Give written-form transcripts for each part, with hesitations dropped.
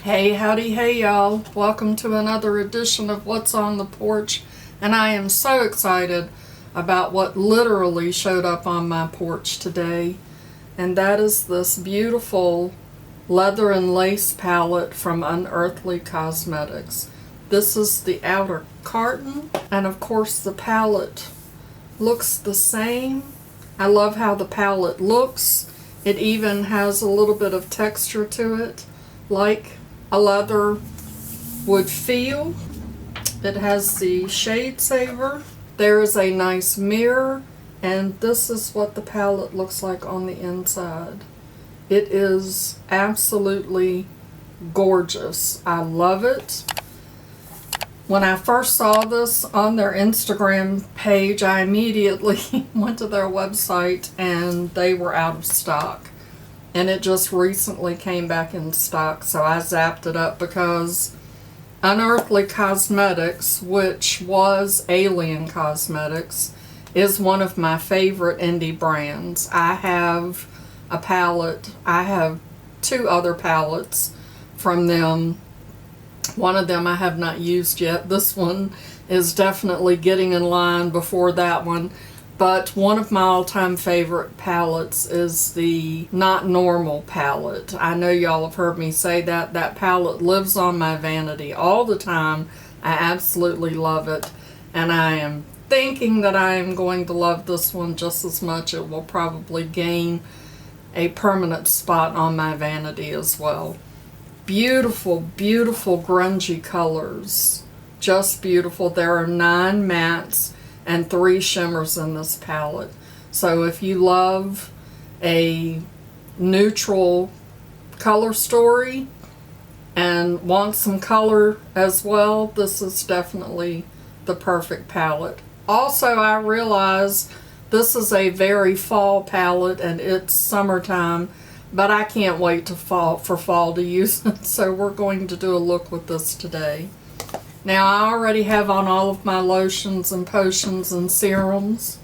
Hey, howdy, hey y'all. Welcome to another edition of What's on the Porch. And I am so excited about what literally showed up on my porch today. And that is this beautiful leather and lace palette from Unearthly Cosmetics. This is the outer carton, and of course the palette looks the same. I love how the palette looks. It even has a little bit of texture to it, like a leather would feel. It has the shade saver. There is a nice mirror, and this is what the palette looks like on the inside. It is absolutely gorgeous. I love it. When I first saw this on their Instagram page, I immediately went to their website and they were out of stock. And it just recently came back in stock, so I zapped it up because Unearthly Cosmetics, which was Alien Cosmetics, is one of my favorite indie brands. I have a palette. I have two other palettes from them. One of them I have not used yet. This one is definitely getting in line before that one. But one of my all-time favorite palettes is the Not Normal palette. I know y'all have heard me say that. That palette lives on my vanity all the time. I absolutely love it. And I am thinking that I am going to love this one just as much. It will probably gain a permanent spot on my vanity as well. Beautiful, beautiful grungy colors. Just beautiful. There are 9 mattes and 3 shimmers in this palette. So if you love a neutral color story and want some color as well, this is definitely the perfect palette. Also, I realize this is a very fall palette and it's summertime, but I can't wait for fall to use it. So we're going to do a look with this today. Now, I already have on all of my lotions and potions and serums.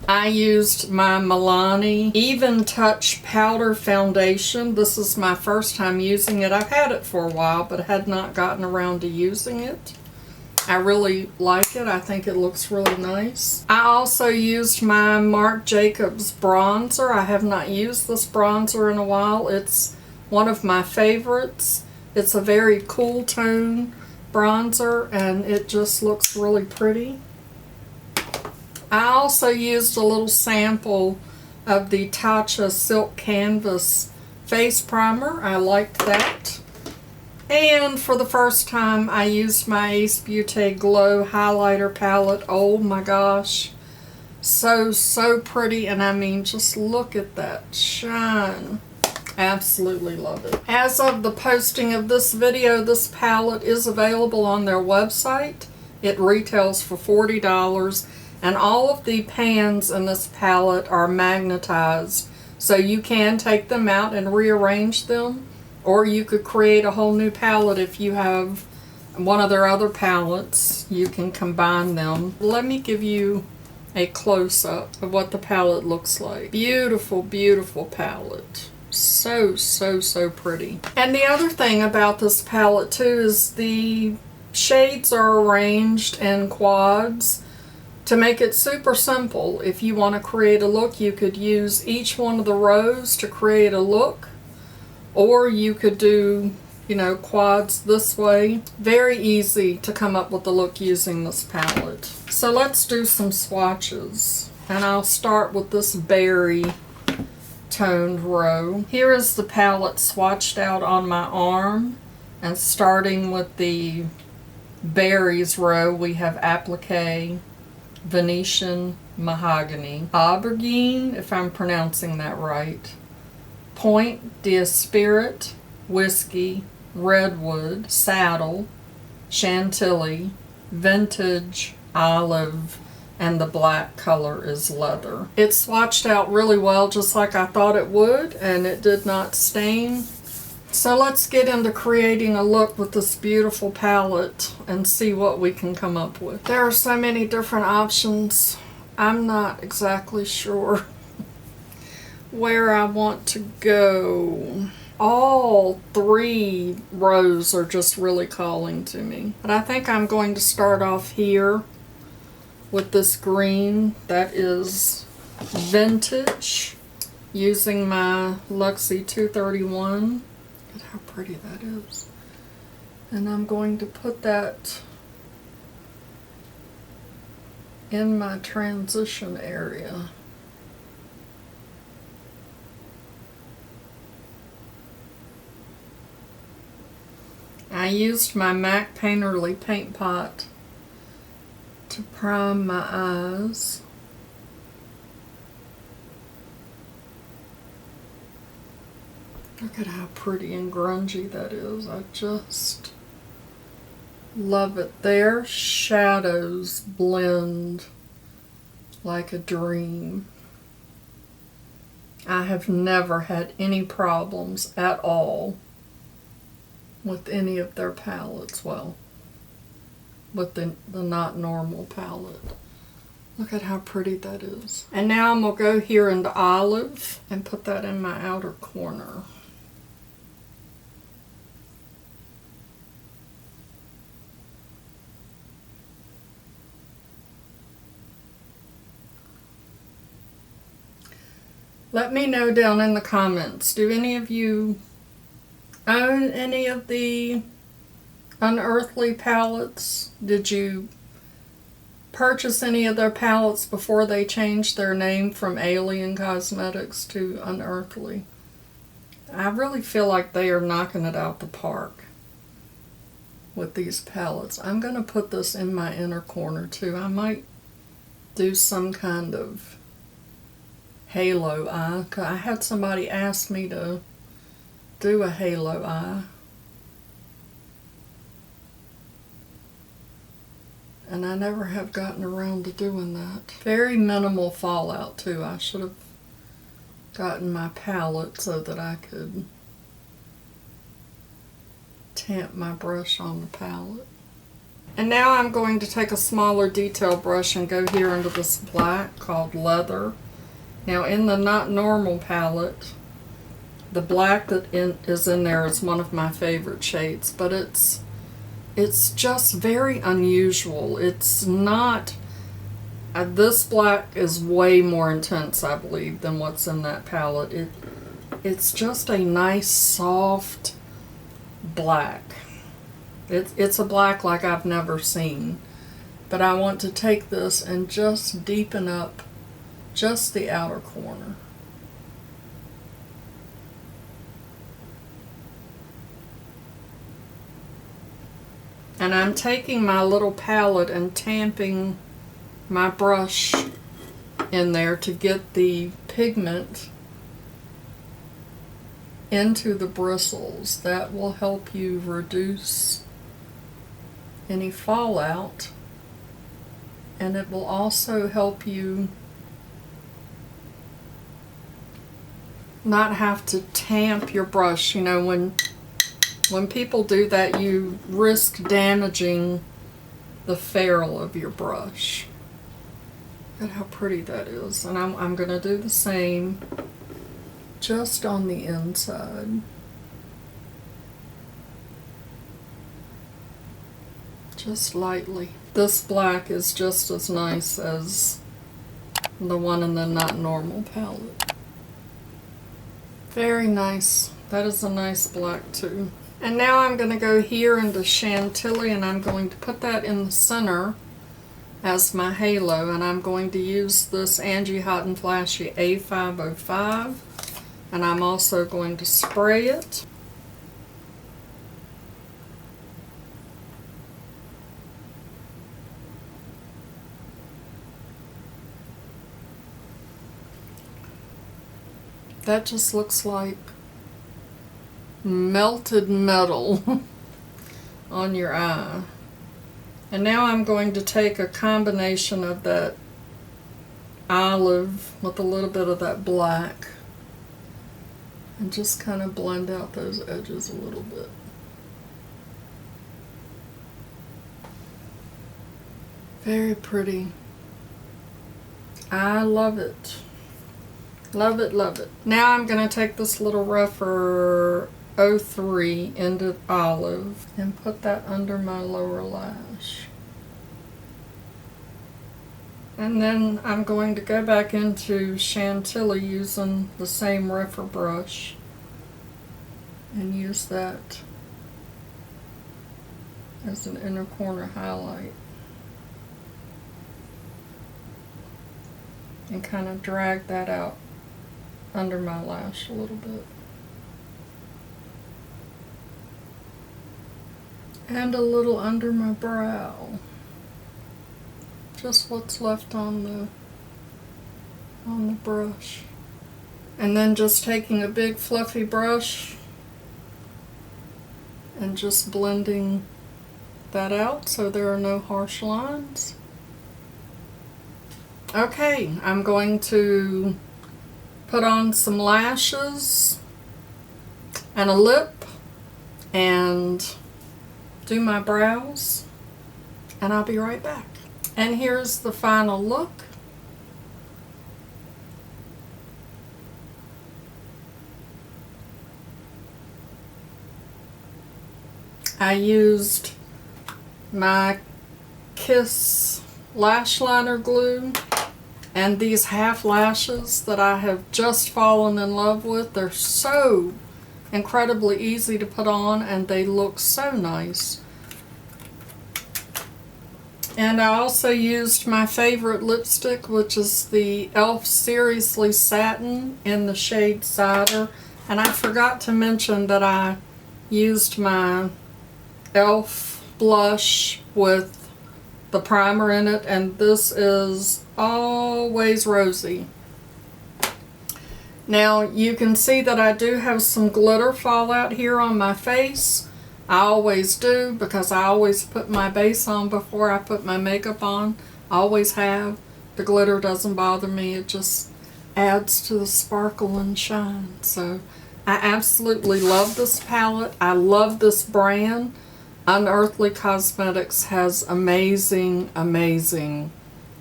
I used my Milani Even Touch Powder Foundation. This is my first time using it. I've had it for a while, but had not gotten around to using it. I really like it. I think it looks really nice. I also used my Marc Jacobs bronzer. I have not used this bronzer in a while. It's one of my favorites. It's a very cool tone bronzer and it just looks really pretty. I also used a little sample of the Tatcha Silk Canvas face primer. I liked that. And for the first time I used my Ace Beaute Glow highlighter palette. Oh my gosh. So pretty, and I mean just look at that shine. Absolutely love it. As of the posting of this video, this palette is available on their website. It retails for $40, and all of the pans in this palette are magnetized, so you can take them out and rearrange them, or you could create a whole new palette if you have one of their other palettes. You can combine them. Let me give you a close-up of what the palette looks like. Beautiful, beautiful palette. So pretty. And the other thing about this palette too is the shades are arranged in quads to make it super simple. If you want to create a look, you could use each one of the rows to create a look, or you could do, you know, quads this way. Very easy to come up with a look using this palette. So let's do some swatches, and I'll start with this berry toned row. Here is the palette swatched out on my arm, and starting with the berries row, we have Applique, Venetian Mahogany, Aubergine, if I'm pronouncing that right, Point d'Esprit, Whiskey, Redwood, Saddle, Chantilly, Vintage, Olive, and the black color is Leather. It swatched out really well, just like I thought it would, and it did not stain. So let's get into creating a look with this beautiful palette and see what we can come up with. There are so many different options. I'm not exactly sure where I want to go. all three rows are just really calling to me. But I think I'm going to start off here with this green that is vintage, using my Luxie 231. Look at how pretty that is. And I'm going to put that in my transition area. I used my MAC Painterly paint pot to prime my eyes. Look at how pretty and grungy that is. I just love it. Their shadows blend like a dream. I have never had any problems at all with any of their palettes. Well, with the Not Normal palette. Look at how pretty that is. And now I'm going to go here into Olive and put that in my outer corner. Let me know down in the comments, do any of you own any of the Unearthly palettes? Did you purchase any of their palettes before they changed their name from Alien Cosmetics to Unearthly? I really feel like they are knocking it out the park with these palettes. I'm going to put this in my inner corner too. I might do some kind of halo eye. I had somebody ask me to do a halo eye. And I never have gotten around to doing that. Very minimal fallout too. I should have gotten my palette so that I could tamp my brush on the palette. And now I'm going to take a smaller detail brush and go here into this black called Leather. Now in the Not Normal palette, the black that is in there is one of my favorite shades, but it's just very unusual. It's not, this black is way more intense, I believe, than what's in that palette. It's just a nice, soft black. It's a black like I've never seen. But I want to take this and just deepen up just the outer corner. And I'm taking my little palette and tamping my brush in there to get the pigment into the bristles. That will help you reduce any fallout, and it will also help you not have to tamp your brush. You know, when people do that, you risk damaging the ferrule of your brush. Look at how pretty that is. And I'm going to do the same just on the inside. Just lightly. This black is just as nice as the one in the Not Normal palette. Very nice. That is a nice black too. And now I'm going to go here into Chantilly, and I'm going to put that in the center as my halo, and I'm going to use this Angie Hot and Flashy A505, and I'm also going to spray it. That just looks like melted metal on your eye. And now I'm going to take a combination of that olive with a little bit of that black and just kind of blend out those edges a little bit. Very pretty. I love it. Love it, love it. Now I'm going to take this little rougher 03 Ended Olive and put that under my lower lash. And then I'm going to go back into Chantilly using the same Refer brush and use that as an inner corner highlight. And kind of drag that out under my lash a little bit. And a little under my brow. Just what's left on the brush. And then just taking a big fluffy brush and just blending that out so there are no harsh lines. Okay, I'm going to put on some lashes and a lip and do my brows, and I'll be right back. And here's the final look. I used my Kiss lash liner glue and these half lashes that I have just fallen in love with. They're so incredibly easy to put on and they look so nice. And I also used my favorite lipstick, which is the e.l.f. Seriously Satin in the shade Cider. And I forgot to mention that I used my e.l.f. blush with the primer in it, and this is Always Rosy. Now you can see that I do have some glitter fallout here on my face. I always do, because I always put my base on before I put my makeup on. I always have. The glitter doesn't bother me. It just adds to the sparkle and shine. So I absolutely love this palette. I love this brand. Unearthly Cosmetics has amazing, amazing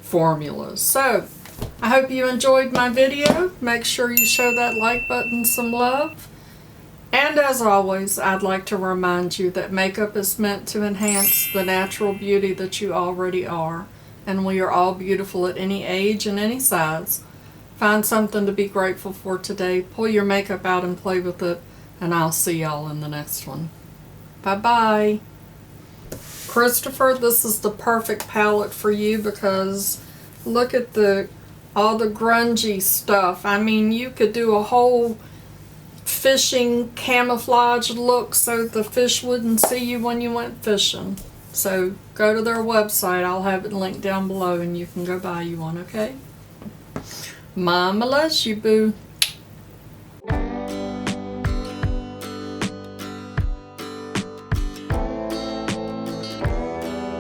formulas. So I hope you enjoyed my video. Make sure you show that like button some love. And as always, I'd like to remind you that makeup is meant to enhance the natural beauty that you already are. And we are all beautiful at any age and any size. Find something to be grateful for today. Pull your makeup out and play with it. And I'll see y'all in the next one. Bye-bye. Christopher, this is the perfect palette for you because look at all the grungy stuff. I mean, you could do a whole fishing camouflage look so the fish wouldn't see you when you went fishing. So go to their website. I'll have it linked down below and you can go buy you one, okay? Mama loves you, boo.